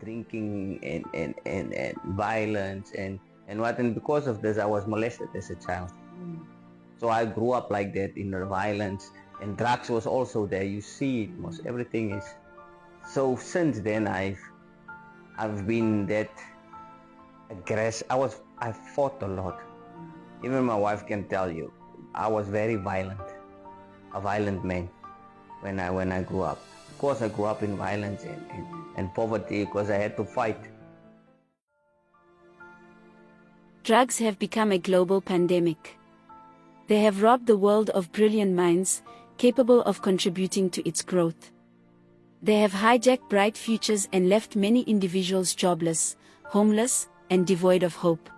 drinking and violence and because of this I was molested as a child. So I grew up like that in the violence, and drugs was also there. You see it, most everything is. So since then I've been that aggressive. I fought a lot. Even my wife can tell you, I was very violent, a violent man when I grew up. Of course, I grew up in violence and poverty because I had to fight. Drugs have become a global pandemic. They have robbed the world of brilliant minds, capable of contributing to its growth. They have hijacked bright futures and left many individuals jobless, homeless, and devoid of hope.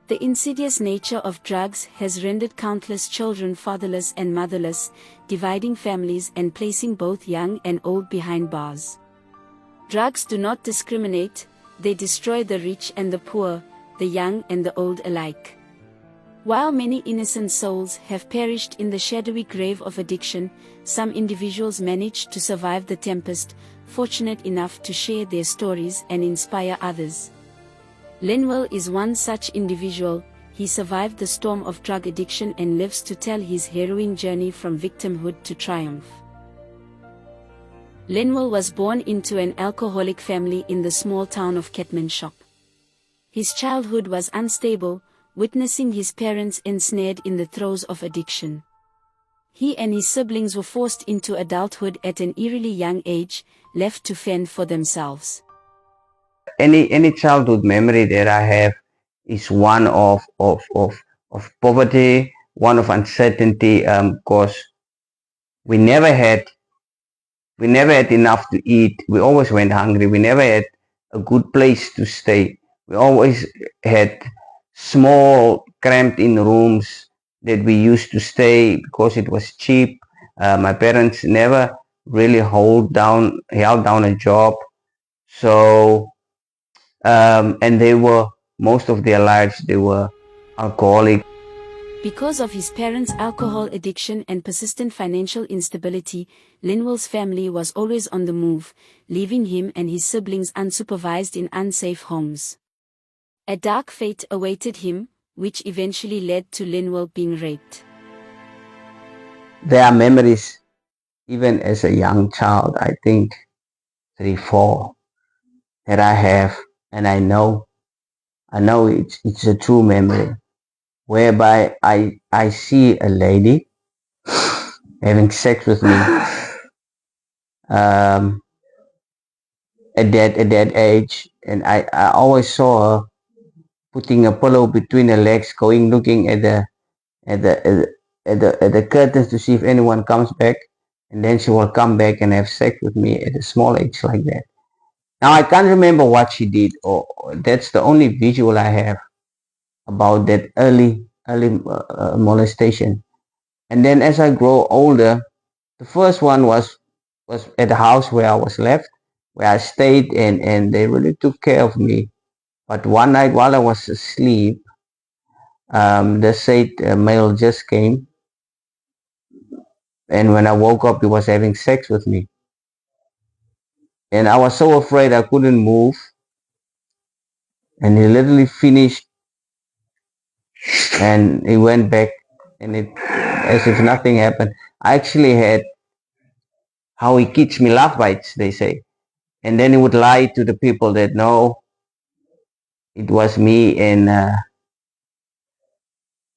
The insidious nature of drugs has rendered countless children fatherless and motherless, dividing families and placing both young and old behind bars. Drugs do not discriminate, they destroy the rich and the poor, the young and the old alike. While many innocent souls have perished in the shadowy grave of addiction, some individuals manage to survive the tempest, fortunate enough to share their stories and inspire others. Linwell is one such individual. He survived the storm of drug addiction and lives to tell his harrowing journey from victimhood to triumph. Linwell was born into an alcoholic family in the small town of Keetmanshoop. His childhood was unstable, witnessing his parents ensnared in the throes of addiction. He and his siblings were forced into adulthood at an eerily young age, left to fend for themselves. Any childhood memory that I have is one of poverty, one of uncertainty, because we never had enough to eat. We always went hungry. We never had a good place to stay. We always had small, cramped in rooms that we used to stay because it was cheap. My parents never really held down a job. So, and they were, most of their lives, they were alcoholic. Because of his parents' alcohol addiction and persistent financial instability, Linwell's family was always on the move, leaving him and his siblings unsupervised in unsafe homes. A dark fate awaited him, which eventually led to Linwell being raped. There are memories, even as a young child, I think 3, 4, that I have, and I know it's a true memory, whereby I see a lady having sex with me at that age, and I always saw her putting a pillow between her legs, going looking at the curtains to see if anyone comes back, and then she will come back and have sex with me at a small age like that. Now I can't remember what she did, or that's the only visual I have about that early molestation. And then as I grow older, the first one was at the house where I was left, where I stayed, and they really took care of me. But one night while I was asleep, the said male just came, and when I woke up, he was having sex with me, and I was so afraid I couldn't move, and he literally finished, and he went back, and it as if nothing happened. I actually had how he keeps me love bites, they say, and then he would lie to the people that no, it was me and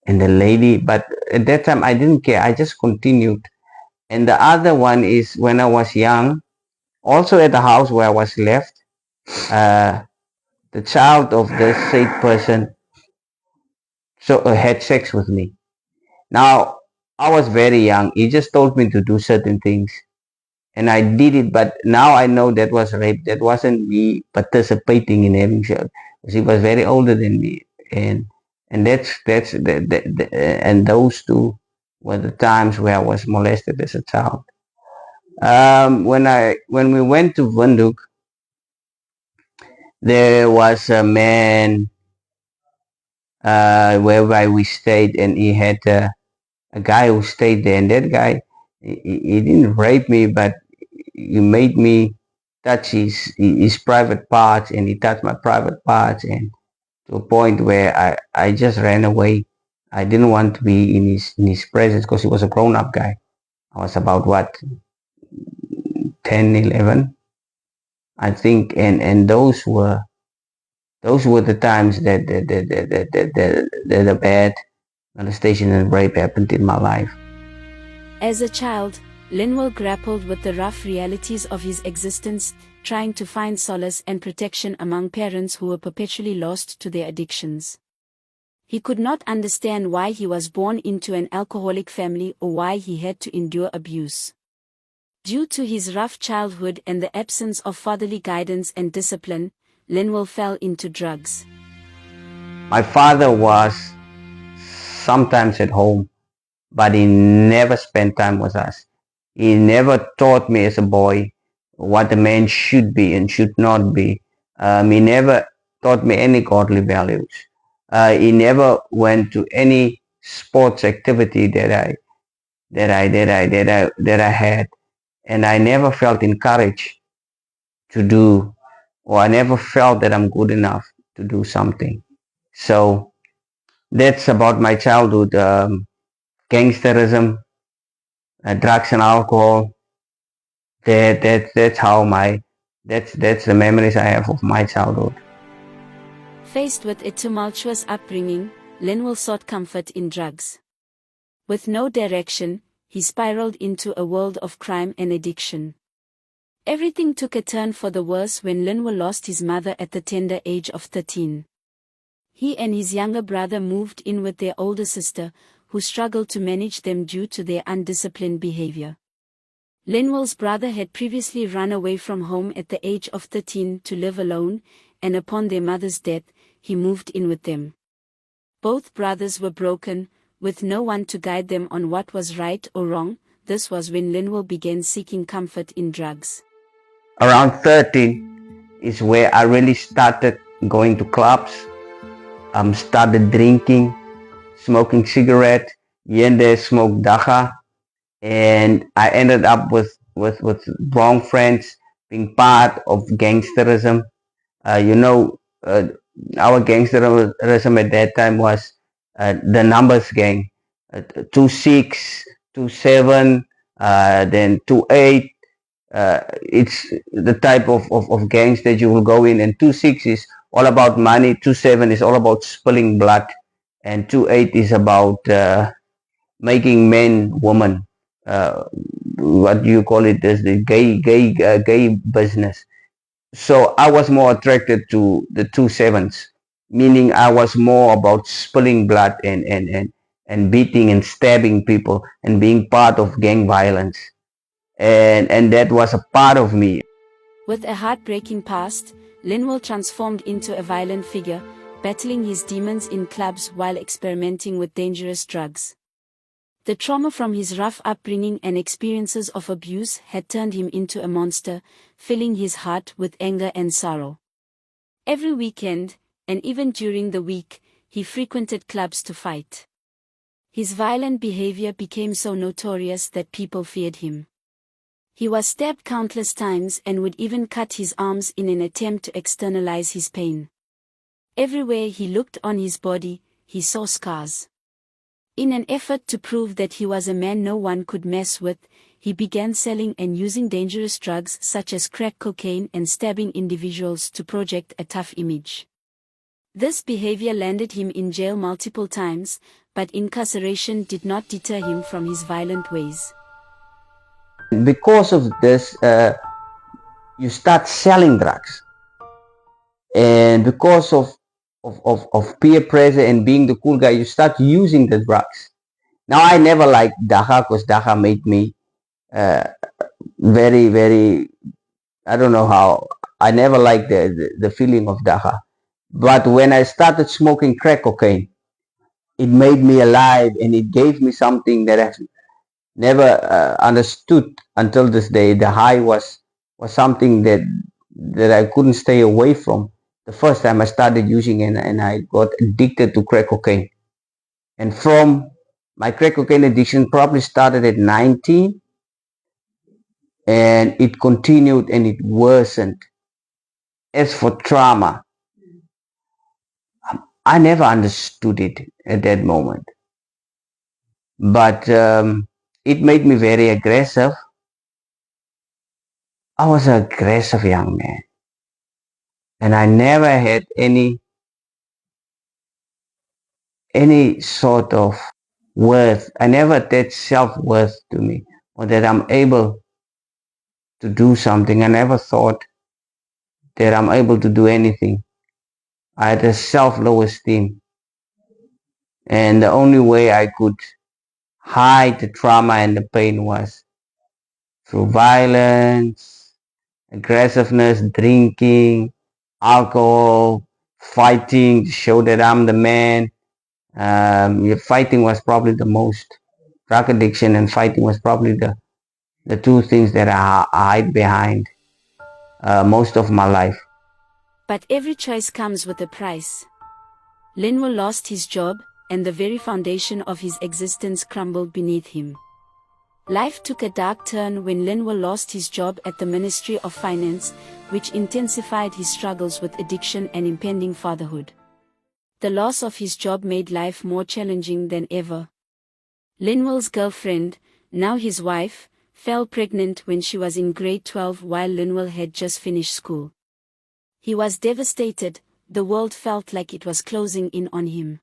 the lady. But at that time I didn't care. I just continued. And the other one is when I was young, also at the house where I was left, the child of the said person had sex with me. Now I was very young. He just told me to do certain things, and I did it. But now I know that was rape. That wasn't me participating in having sex. He was very older than me, and and those two were the times where I was molested as a child. When we went to Windhoek, there was a man whereby we stayed, and he had a guy who stayed there, and that guy he didn't rape me, but he made me touch his private parts, and he touched my private parts, and to a point where I just ran away. I didn't want to be in his presence because he was a grown up guy. I was about what, 10, 11, I think, and those were the times that the bad molestation and rape happened in my life. As a child, Linwell grappled with the rough realities of his existence, trying to find solace and protection among parents who were perpetually lost to their addictions. He could not understand why he was born into an alcoholic family or why he had to endure abuse. Due to his rough childhood and the absence of fatherly guidance and discipline, Linwell fell into drugs. My father was sometimes at home, but he never spent time with us. He never taught me as a boy what a man should be and should not be. He never taught me any godly values. He never went to any sports activity that I had, and I never felt encouraged to do, or I never felt that I'm good enough to do something. So that's about my childhood. Gangsterism, drugs and alcohol. That's how that's the memories I have of my childhood. Faced with a tumultuous upbringing, Linwell sought comfort in drugs. With no direction, he spiraled into a world of crime and addiction. Everything took a turn for the worse when Linwell lost his mother at the tender age of 13. He and his younger brother moved in with their older sister, who struggled to manage them due to their undisciplined behavior. Linwell's brother had previously run away from home at the age of 13 to live alone, and upon their mother's death, he moved in with them. Both brothers were broken, with no one to guide them on what was right or wrong. This was when Linwell began seeking comfort in drugs. Around 13 is where I really started going to clubs, started drinking, smoking cigarette, here and there smoked dacha, and I ended up with wrong friends, being part of gangsterism. You know, our gangsterism at that time was the numbers gang, 2-6, 2-7, then 2-8. It's the type of gangs that you will go in, and 2-6 is all about money, 2-7 is all about spilling blood, and 2-8 is about making men woman. What do you call it? As the gay business. So I was more attracted to the 2-7s, meaning I was more about spilling blood and beating and stabbing people and being part of gang violence. And that was a part of me. With a heartbreaking past, Linwell transformed into a violent figure, battling his demons in clubs while experimenting with dangerous drugs. The trauma from his rough upbringing and experiences of abuse had turned him into a monster, filling his heart with anger and sorrow. Every weekend, and even during the week, he frequented clubs to fight. His violent behavior became so notorious that people feared him. He was stabbed countless times and would even cut his arms in an attempt to externalize his pain. Everywhere he looked on his body, he saw scars. In an effort to prove that he was a man no one could mess with, he began selling and using dangerous drugs such as crack cocaine and stabbing individuals to project a tough image. This behavior landed him in jail multiple times, but incarceration did not deter him from his violent ways. Because of this, you start selling drugs. And because of peer pressure and being the cool guy, you start using the drugs. Now, I never liked dacha because dacha made me very, very, I don't know how, I never liked the feeling of dacha. But when I started smoking crack cocaine, it made me alive, and it gave me something that I've never understood until this day. The high was something that I couldn't stay away from. The first time I started using it, and I got addicted to crack cocaine. And from my crack cocaine addiction probably started at 19. and it continued and it worsened. As for trauma, I never understood it at that moment, but it made me very aggressive. I was an aggressive young man, and I never had any sort of worth. I never attached self-worth to me, or that I'm able to do something. I never thought that I'm able to do anything. I had a self-low esteem, and the only way I could hide the trauma and the pain was through violence, aggressiveness, drinking, alcohol, fighting to show that I'm the man. Fighting was probably the most, drug addiction and fighting was probably the two things that I hide behind most of my life. But every choice comes with a price. Linwell lost his job, and the very foundation of his existence crumbled beneath him. Life took a dark turn when Linwell lost his job at the Ministry of Finance, which intensified his struggles with addiction and impending fatherhood. The loss of his job made life more challenging than ever. Linwell's girlfriend, now his wife, fell pregnant when she was in grade 12 while Linwell had just finished school. He was devastated. The world felt like it was closing in on him.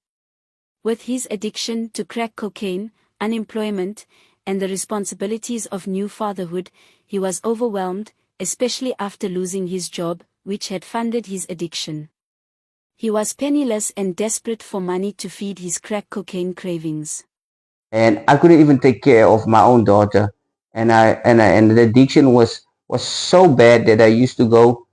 With his addiction to crack cocaine, unemployment, and the responsibilities of new fatherhood, he was overwhelmed, especially after losing his job, which had funded his addiction. He was penniless and desperate for money to feed his crack cocaine cravings. And I couldn't even take care of my own daughter, and the addiction was so bad that I used to go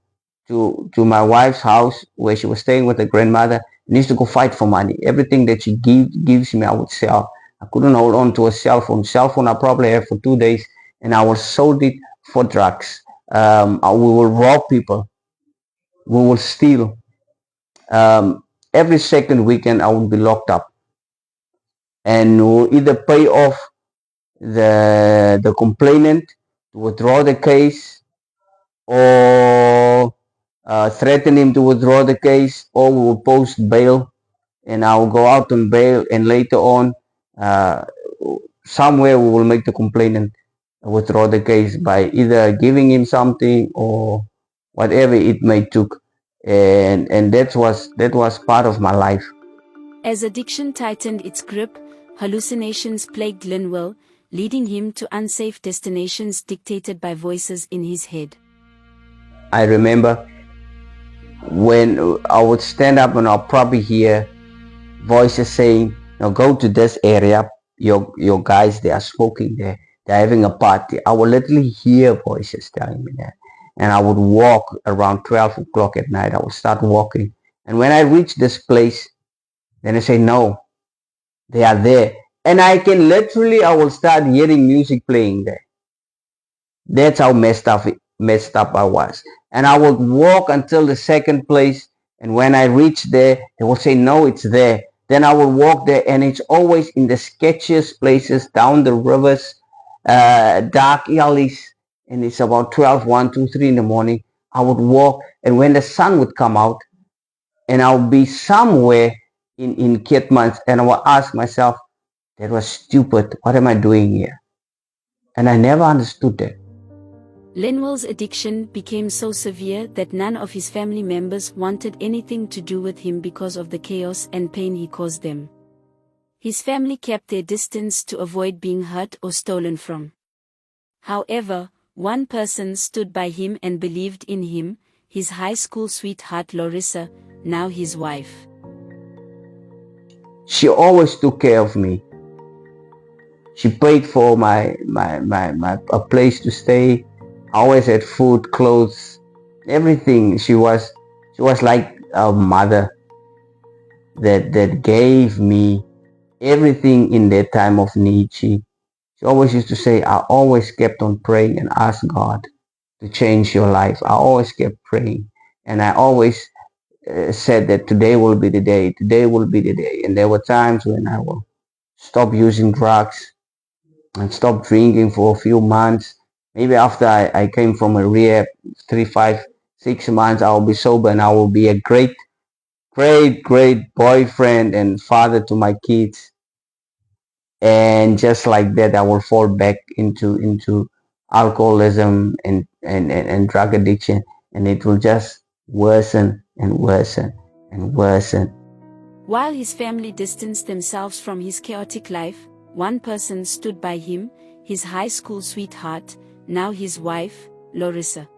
to my wife's house where she was staying with her grandmother and used to go fight for money. Everything that she gives me, I would sell. I couldn't hold on to a cell phone. Cell phone I probably had for 2 days, and I was sold it for drugs. We will rob people. We will steal. Every second weekend, I would be locked up, and we'll either pay off the complainant to withdraw the case, or threaten him to withdraw the case, or we will post bail and I will go out on bail, and later on, uh, somewhere we will make the complainant withdraw the case by either giving him something or whatever it may took, and that was part of my life. As addiction tightened its grip, hallucinations plagued Linwell, leading him to unsafe destinations dictated by voices in his head. I remember when I would stand up and I'll probably hear voices saying, "Now go to this area. Your guys, they are smoking there. They're having a party." I would literally hear voices telling me that, and I would walk around 12 o'clock at night. I would start walking, and when I reach this place, then I say, "No, they are there," and I can literally, I will start hearing music playing there. That's how messed up I was. And I would walk until the second place, and when I reach there, they will say, "No, it's there." Then I will walk there, and it's always in the sketchiest places, down the rivers, dark alleys, and it's about 12, 1, 2, 3 in the morning. I would walk, and when the sun would come out, and I'll be somewhere in Kitmans, and I will ask myself, "That was stupid. What am I doing here?" And I never understood that. Linwell's addiction became so severe that none of his family members wanted anything to do with him because of the chaos and pain he caused them. His family kept their distance to avoid being hurt or stolen from. However, one person stood by him and believed in him, his high school sweetheart Larissa, now his wife. She always took care of me. She paid for my a place to stay. I always had food, clothes, everything. She was like a mother that gave me everything in that time of need. She always used to say, "I always kept on praying and ask God to change your life." I always kept praying, and I always said that today will be the day. Today will be the day. And there were times when I will stop using drugs and stop drinking for a few months, Maybe after I came from a rehab, 3, 5, 6 months, I'll be sober and I will be a great boyfriend and father to my kids. And just like that, I will fall back into alcoholism and drug addiction, and it will just worsen and worsen and worsen. While his family distanced themselves from his chaotic life, one person stood by him, his high school sweetheart, now his wife, Larissa.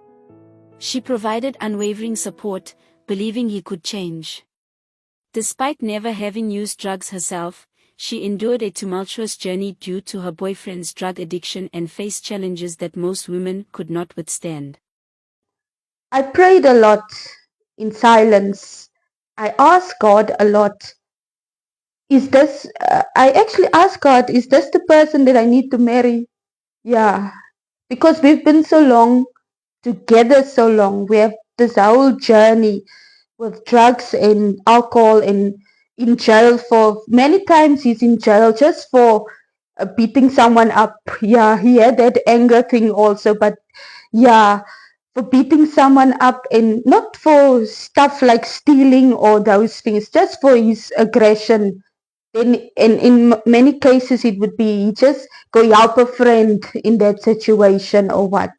She provided unwavering support, believing he could change. Despite never having used drugs herself, she endured a tumultuous journey due to her boyfriend's drug addiction and faced challenges that most women could not withstand. I prayed a lot in silence. I asked God a lot. I actually asked God, is this the person that I need to marry? Yeah, because we've been so long together, so long. We have this whole journey with drugs and alcohol and in jail for many times. He's in jail just for beating someone up. Yeah, he had that anger thing also, but yeah, for beating someone up, and not for stuff like stealing or those things, just for his aggression. Then in many cases it would be he just go help a friend in that situation or what.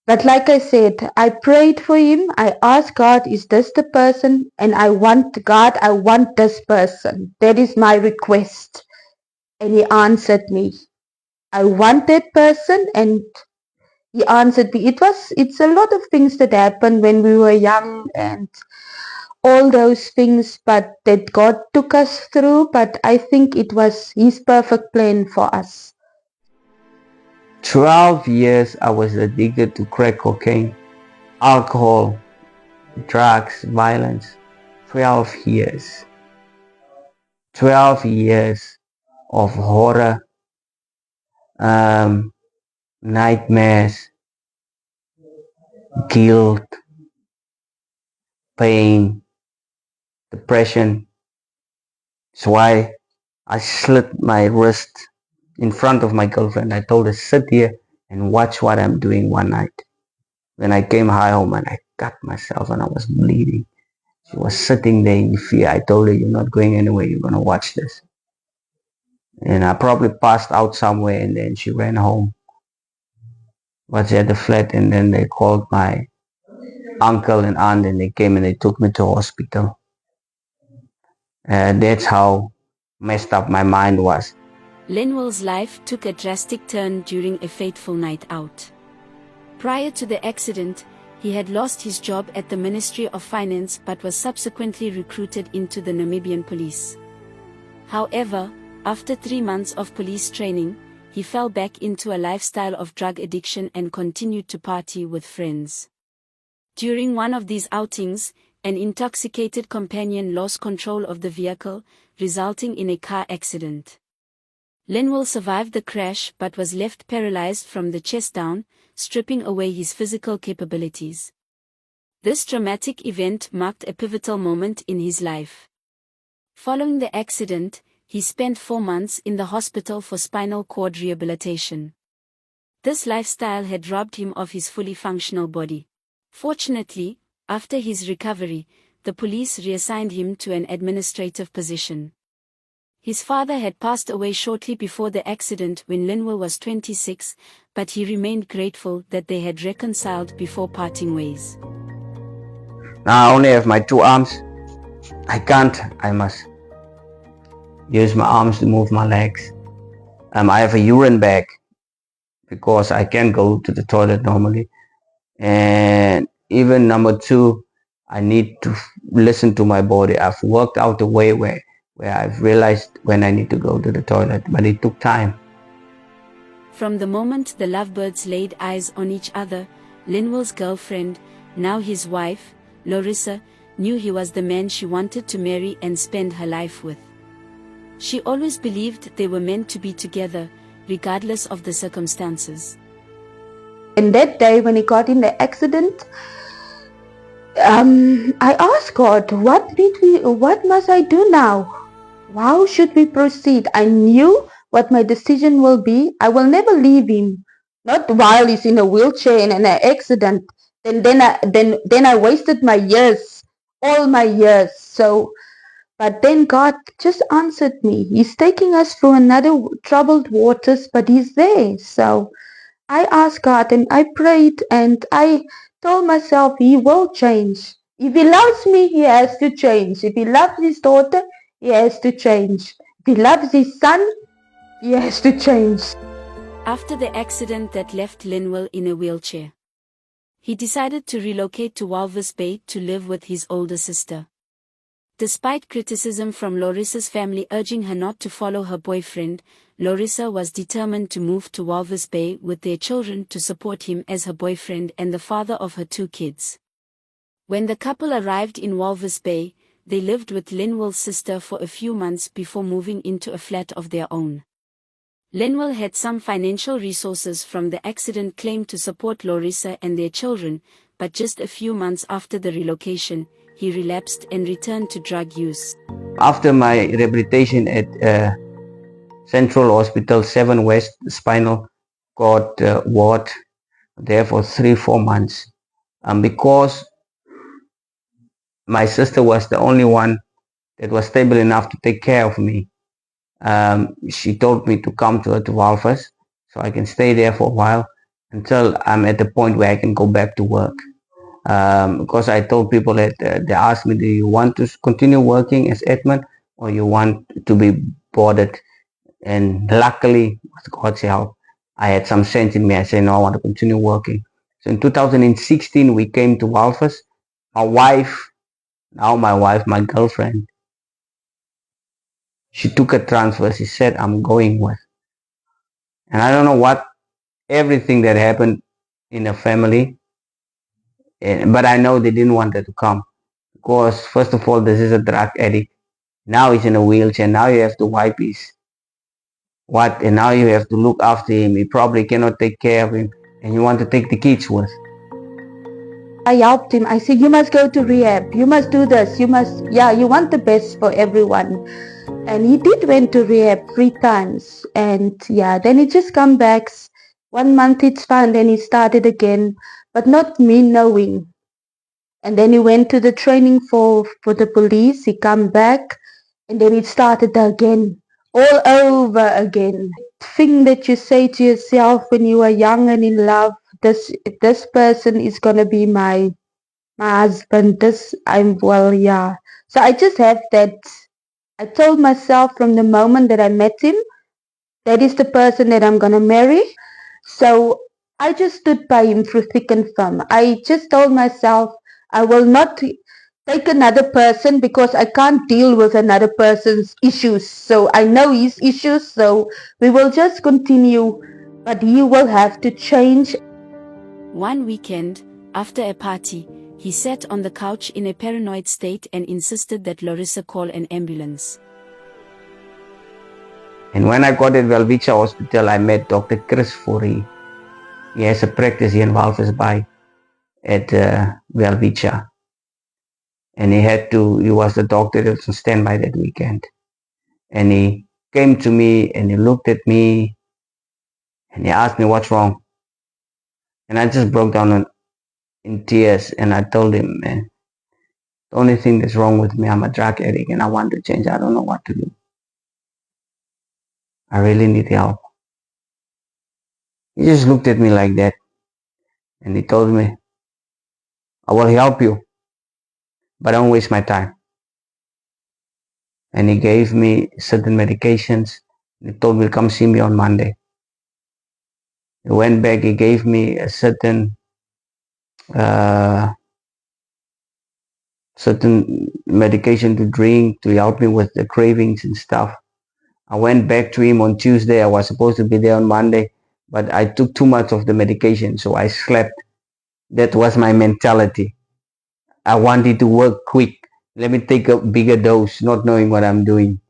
But like I said, I prayed for him. I asked God, is this the person? And I want God, I want this person. That is my request. And he answered me. I want that person, and he answered me. It's a lot of things that happened when we were young and all those things, but that God took us through. But I think it was his perfect plan for us. 12 years I was addicted to crack cocaine, alcohol, drugs, violence. 12 years. 12 years of horror, nightmares, guilt, pain, depression. That's why I slit my wrist in front of my girlfriend. I told her, sit here and watch what I'm doing one night. When I came home and I cut myself and I was bleeding. She was sitting there in fear. I told her, you're not going anywhere. You're going to watch this. And I probably passed out somewhere and then she ran home. Was at the flat and then they called my uncle and aunt and they came and they took me to hospital. That's how messed up my mind was. Linwell's life took a drastic turn during a fateful night out. Prior to the accident, he had lost his job at the Ministry of Finance but was subsequently recruited into the Namibian police. However, after 3 months of police training, he fell back into a lifestyle of drug addiction and continued to party with friends. During one of these outings, an intoxicated companion lost control of the vehicle, resulting in a car accident. Linwell survived the crash but was left paralyzed from the chest down, stripping away his physical capabilities. This dramatic event marked a pivotal moment in his life. Following the accident, he spent 4 months in the hospital for spinal cord rehabilitation. This lifestyle had robbed him of his fully functional body. Fortunately, after his recovery, the police reassigned him to an administrative position. His father had passed away shortly before the accident when Linwell was 26, but he remained grateful that they had reconciled before parting ways. Now I only have my 2 arms. I must use my arms to move my legs. I have a urine bag because I can't go to the toilet normally. And even number 2, I need to listen to my body. I've worked out a way where I've realized when I need to go to the toilet, but it took time. From the moment the lovebirds laid eyes on each other, Linwell's girlfriend, now his wife, Larissa, knew he was the man she wanted to marry and spend her life with. She always believed they were meant to be together, regardless of the circumstances. And that day when he got in the accident, I asked God, what must I do now? How should we proceed? I knew what my decision will be. I will never leave him. not while he's in a wheelchair in an accident. Then I wasted my years, all my years. So, but then God just answered me. He's taking us through another troubled waters, but He's there. So I asked God and I prayed and I told myself He will change. If He loves me, He has to change. If He loves His daughter, He has to change. If He loves His son, He has to change. After the accident that left Linwell in a wheelchair, he decided to relocate to Walvis Bay to live with his older sister. Despite criticism from Larissa's family urging her not to follow her boyfriend, Larissa was determined to move to Walvis Bay with their children to support him as her boyfriend and the father of her 2 kids. When the couple arrived in Walvis Bay, they lived with Linwell's sister for a few months before moving into a flat of their own. Linwell had some financial resources from the accident claim to support Larissa and their children, but just a few months after the relocation, he relapsed and returned to drug use. After my rehabilitation at Central Hospital 7 West Spinal Cord Ward, there for 3-4 months, because my sister was the only one that was stable enough to take care of me. She told me to come to her to Walvis so I can stay there for a while until I'm at the point where I can go back to work. Because I told people that they asked me, do you want to continue working as admin or you want to be boarded? And luckily, with God's help, I had some sense in me. I said, no, I want to continue working. So in 2016, we came to Walvis. My wife, my girlfriend, she took a transfer. She said, I'm going with. And I don't know what, everything that happened in the family, but I know they didn't want her to come. Because first of all, this is a drug addict. Now he's in a wheelchair. Now you have to wipe his what, and now you have to look after him. He probably cannot take care of him, and you want to take the kids with. I helped him. I said, you must go to rehab. You must do this. You want the best for everyone. And he did went to rehab 3 times. And then he just come back. 1 month it's fine. Then he started again. But not me knowing. And then he went to the training for the police. He come back. And then it started again. All over again. Thing that you say to yourself when you are young and in love, this person is gonna be my husband. So I just have that. I told myself from the moment that I met him, that is the person that I'm gonna marry. So I just stood by him through thick and thin. I just told myself I will not take another person because I can't deal with another person's issues. So I know his issues, so we will just continue, but he will have to change. One weekend, after a party, he sat on the couch in a paranoid state and insisted that Larissa call an ambulance. And when I got at Welwitschia Hospital, I met Dr. Chris Fourie. He has a practice here in Walvis Bay at Welwitschia. And he was the doctor that was on standby that weekend. And he came to me and he looked at me and he asked me what's wrong. And I just broke down in tears and I told him, man, the only thing that's wrong with me, I'm a drug addict and I want to change. I don't know what to do. I really need help. He just looked at me like that and he told me, I will help you, but don't waste my time. And he gave me certain medications. He told me to come see me on Monday. He went back, he gave me a certain medication to drink to help me with the cravings and stuff. I went back to him on Tuesday. I was supposed to be there on Monday, but I took too much of the medication, so I slept. That was my mentality. I wanted to work quick. Let me take a bigger dose, not knowing what I'm doing.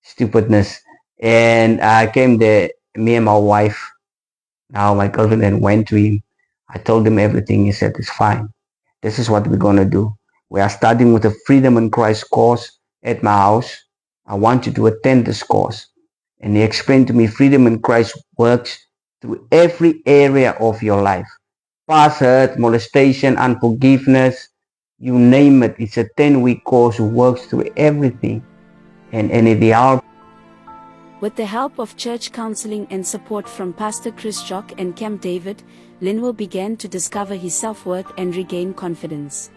Stupidness. And I came there, me and my wife, now my girlfriend, and went to him. I told him everything. He said, it's fine. This is what we're going to do. We are starting with a Freedom in Christ course at my house. I want you to attend this course. And he explained to me Freedom in Christ works through every area of your life. Past hurt, molestation, unforgiveness, you name it. It's a 10-week course who works through everything. And in the hour. With the help of church counseling and support from Pastor Chris Jock and Camp David, Linwell began to discover his self-worth and regain confidence.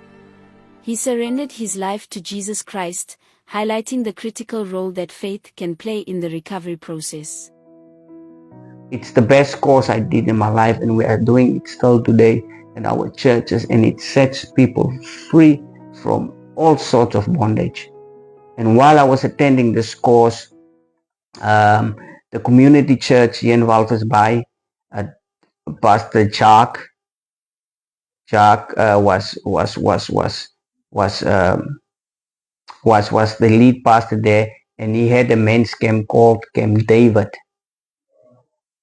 He surrendered his life to Jesus Christ, highlighting the critical role that faith can play in the recovery process. It's the best course I did in my life, and we are doing it still today in our churches, and it sets people free from all sorts of bondage. And while I was attending this course, the community church here in Walvis Bay, Pastor Jack was the lead pastor there, and he had a men's camp called Camp David.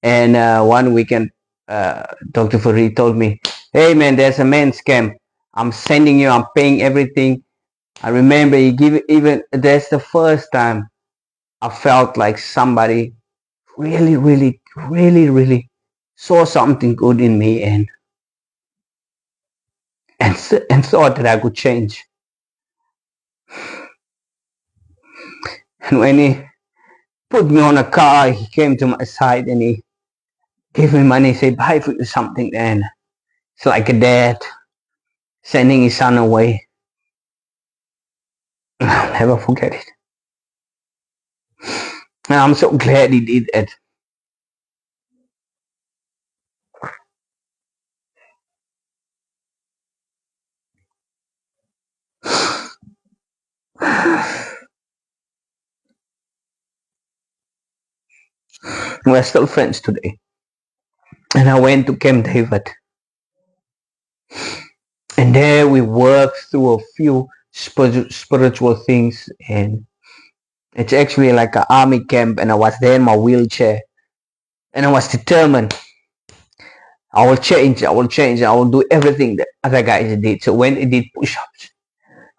And one weekend, Dr. Farid told me, "Hey man, there's a men's camp. I'm sending you. I'm paying everything." I remember he gave even. That's the first time I felt like somebody really saw something good in me and thought that I could change. And when he put me on a car, he came to my side and he gave me money. He said, "Buy for you something." Then it's like a dad sending his son away. I'll never forget it. And I'm so glad he did it. We're still friends today. And I went to Camp David. And there we worked through a few spiritual things. And it's actually like an army camp. And I was there in my wheelchair. And I was determined. I will change. I will do everything that other guys did. So when they did push-ups,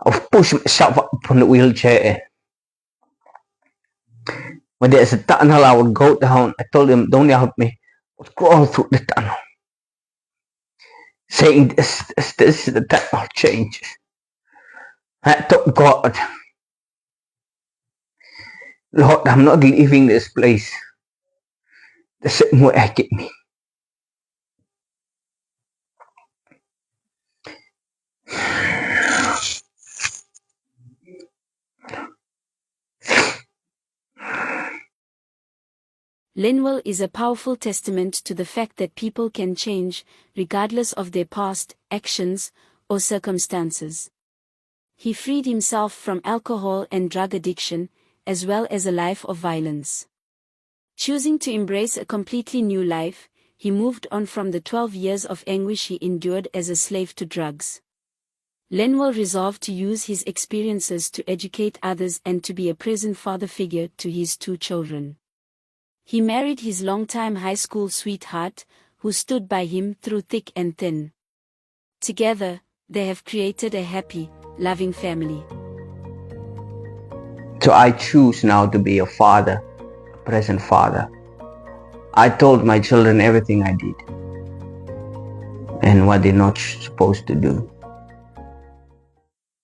I would push myself up on the wheelchair. When there's a tunnel, I would go down. I told him, "Don't help me. I would crawl through the tunnel." Saying this is the tunnel change. I told God, "Lord, I'm not leaving this place the same way I came." Linwell is a powerful testament to the fact that people can change, regardless of their past, actions, or circumstances. He freed himself from alcohol and drug addiction, as well as a life of violence. Choosing to embrace a completely new life, he moved on from the 12 years of anguish he endured as a slave to drugs. Linwell resolved to use his experiences to educate others and to be a present father figure to his 2 children. He married his longtime high school sweetheart, who stood by him through thick and thin. Together, they have created a happy, loving family. So I choose now to be a father, a present father. I told my children everything I did and what they're not supposed to do.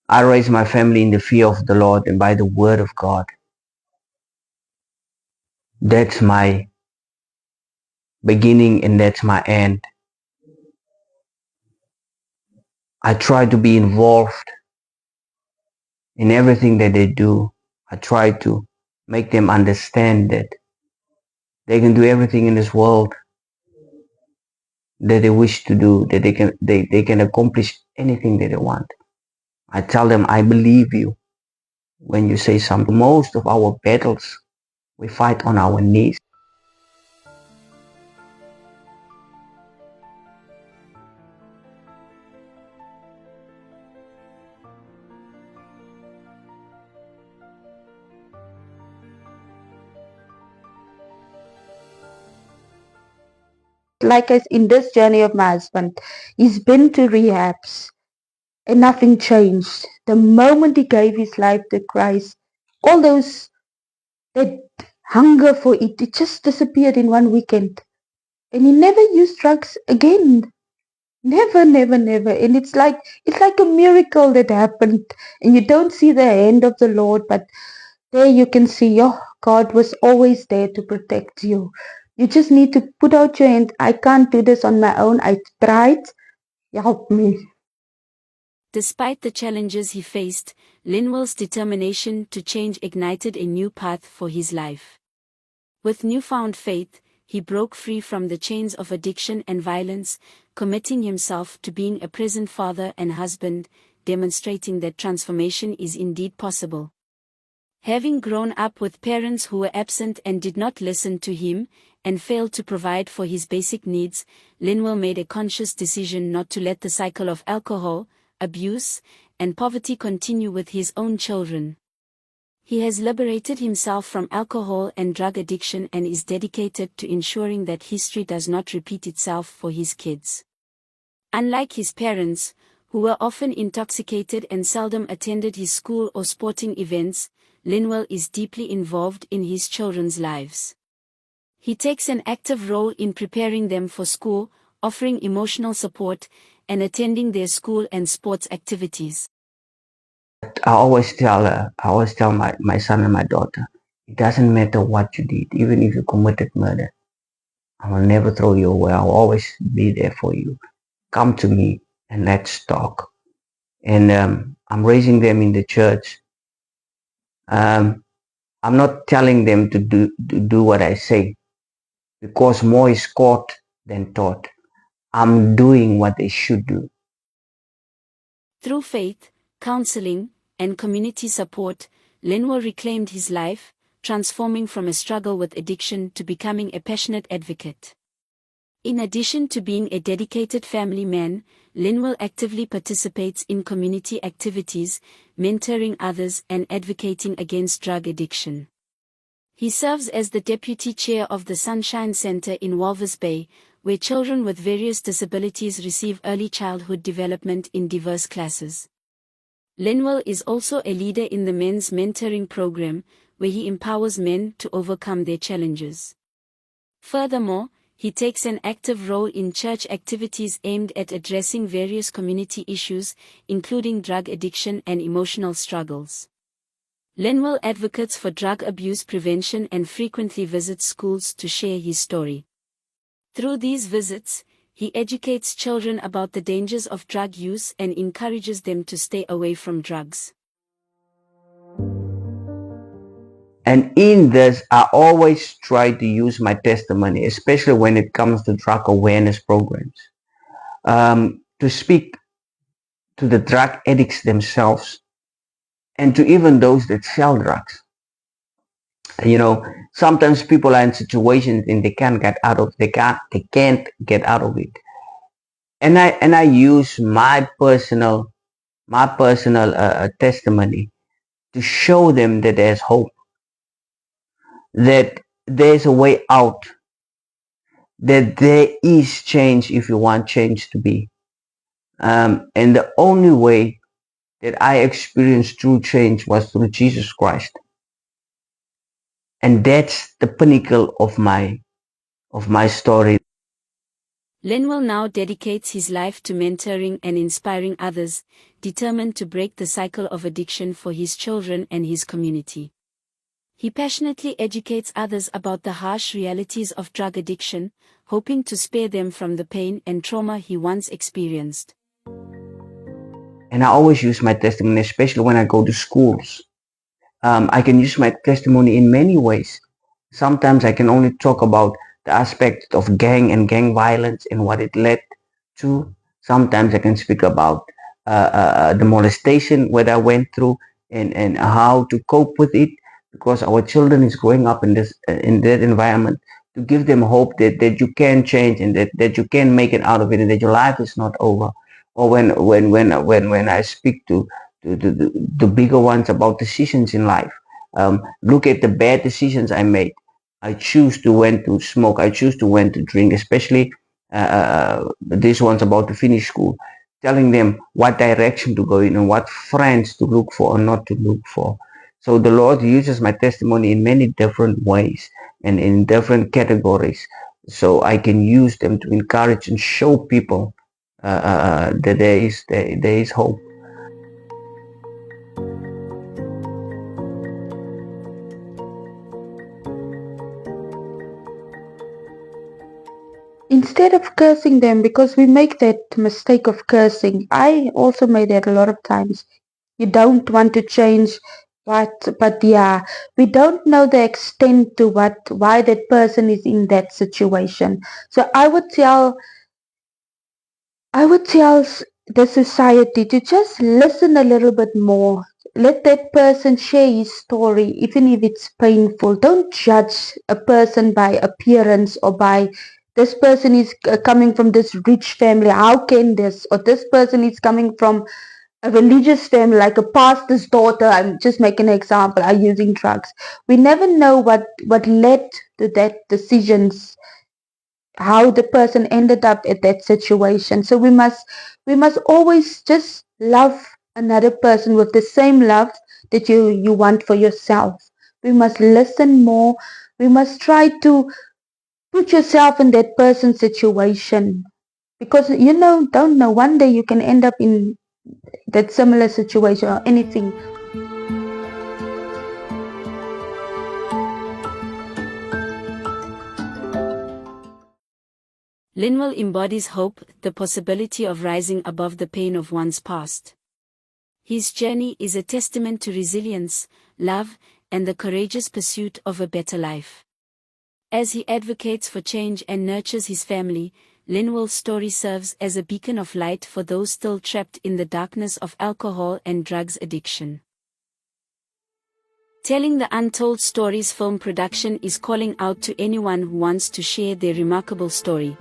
I raised my family in the fear of the Lord and by the word of God. That's my beginning and that's my end. I try to be involved in everything that they do. I try to make them understand that they can do everything in this world that they wish to do, that they can accomplish anything that they want. I tell them, "I believe you when you say something." Most of our battles we fight on our knees. Like as in this journey of my husband, he's been to rehabs and nothing changed. The moment he gave his life to Christ, all those that hunger for it, it just disappeared in one weekend. and he never used drugs again. Never, never, never. And it's like a miracle that happened. And you don't see the hand of the Lord, but there you can see, oh, God was always there to protect you. You just need to put out your hand. I can't do this on my own. I tried. Help me. Despite the challenges he faced, Linwell's determination to change ignited a new path for his life. With newfound faith, he broke free from the chains of addiction and violence, committing himself to being a present father and husband, demonstrating that transformation is indeed possible. Having grown up with parents who were absent and did not listen to him, and failed to provide for his basic needs, Linwell made a conscious decision not to let the cycle of alcohol, abuse, and poverty continue with his own children. He has liberated himself from alcohol and drug addiction and is dedicated to ensuring that history does not repeat itself for his kids. Unlike his parents, who were often intoxicated and seldom attended his school or sporting events, Linwell is deeply involved in his children's lives. He takes an active role in preparing them for school, offering emotional support, and attending their school and sports activities. I always tell my son and my daughter, it doesn't matter what you did, even if you committed murder, I will never throw you away. I'll always be there for you. Come to me and let's talk. And I'm raising them in the church. I'm not telling them to do what I say, because more is caught than taught. I'm doing what they should do. Through faith, counseling, and community support, Linwell reclaimed his life, transforming from a struggle with addiction to becoming a passionate advocate. In addition to being a dedicated family man, Linwell actively participates in community activities, mentoring others and advocating against drug addiction. He serves as the deputy chair of the Sunshine Center in Walvis Bay, where children with various disabilities receive early childhood development in diverse classes. Linwell is also a leader in the men's mentoring program, where he empowers men to overcome their challenges. Furthermore, he takes an active role in church activities aimed at addressing various community issues, including drug addiction and emotional struggles. Linwell advocates for drug abuse prevention and frequently visits schools to share his story. Through these visits, he educates children about the dangers of drug use and encourages them to stay away from drugs. And in this, I always try to use my testimony, especially when it comes to drug awareness programs, to speak to the drug addicts themselves and to even those that sell drugs. You know, sometimes people are in situations and they can't get out of it. And I use my personal testimony to show them that there's hope, that there's a way out, that there is change if you want change to be. And the only way that I experienced true change was through Jesus Christ. And that's the pinnacle of my story. Linwell now dedicates his life to mentoring and inspiring others, determined to break the cycle of addiction for his children and his community. He passionately educates others about the harsh realities of drug addiction, hoping to spare them from the pain and trauma he once experienced. And I always use my testimony, especially when I go to schools. I can use my testimony in many ways. Sometimes I can only talk about the aspect of gang and gang violence and what it led to. Sometimes I can speak about the molestation what I went through, and how to cope with it, because our children is growing up in that environment, to give them hope that you can change, and that you can make it out of it, and that your life is not over. Or when I speak to the bigger ones about decisions in life, look at the bad decisions I made. I choose to when to smoke. I choose to when to drink, especially this one's about to finish school, telling them what direction to go in and what friends to look for or not to look for. So the Lord uses my testimony in many different ways and in different categories, so I can use them to encourage and show people that there is hope. Instead of cursing them, because we make that mistake of cursing, I also made that a lot of times. You don't want to change but yeah, we don't know the extent to why that person is in that situation. So I would tell the society to just listen a little bit more. Let that person share his story, even if it's painful. Don't judge a person by appearance or by this person is coming from this rich family. How can this? Or this person is coming from a religious family, like a pastor's daughter. I'm just making an example. Are using drugs. We never know what led to that decisions, how the person ended up at that situation. So we must always just love another person with the same love that you want for yourself. We must listen more. We must try to put yourself in that person's situation, because don't know, one day you can end up in that similar situation or anything. Linwell embodies hope, the possibility of rising above the pain of one's past. His journey is a testament to resilience, love, and the courageous pursuit of a better life. As he advocates for change and nurtures his family, Linwell's story serves as a beacon of light for those still trapped in the darkness of alcohol and drugs addiction. Telling the Untold Stories film production is calling out to anyone who wants to share their remarkable story.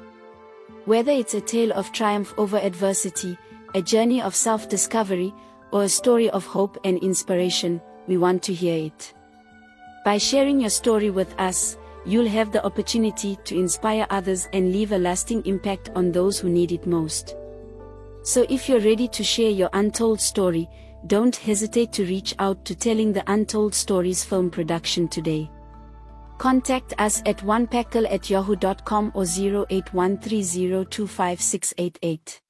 Whether it's a tale of triumph over adversity, a journey of self-discovery, or a story of hope and inspiration, we want to hear it. By sharing your story with us, you'll have the opportunity to inspire others and leave a lasting impact on those who need it most. So if you're ready to share your untold story, don't hesitate to reach out to Telling the Untold Stories film production today. Contact us at onepackle@yahoo.com or 0813025688.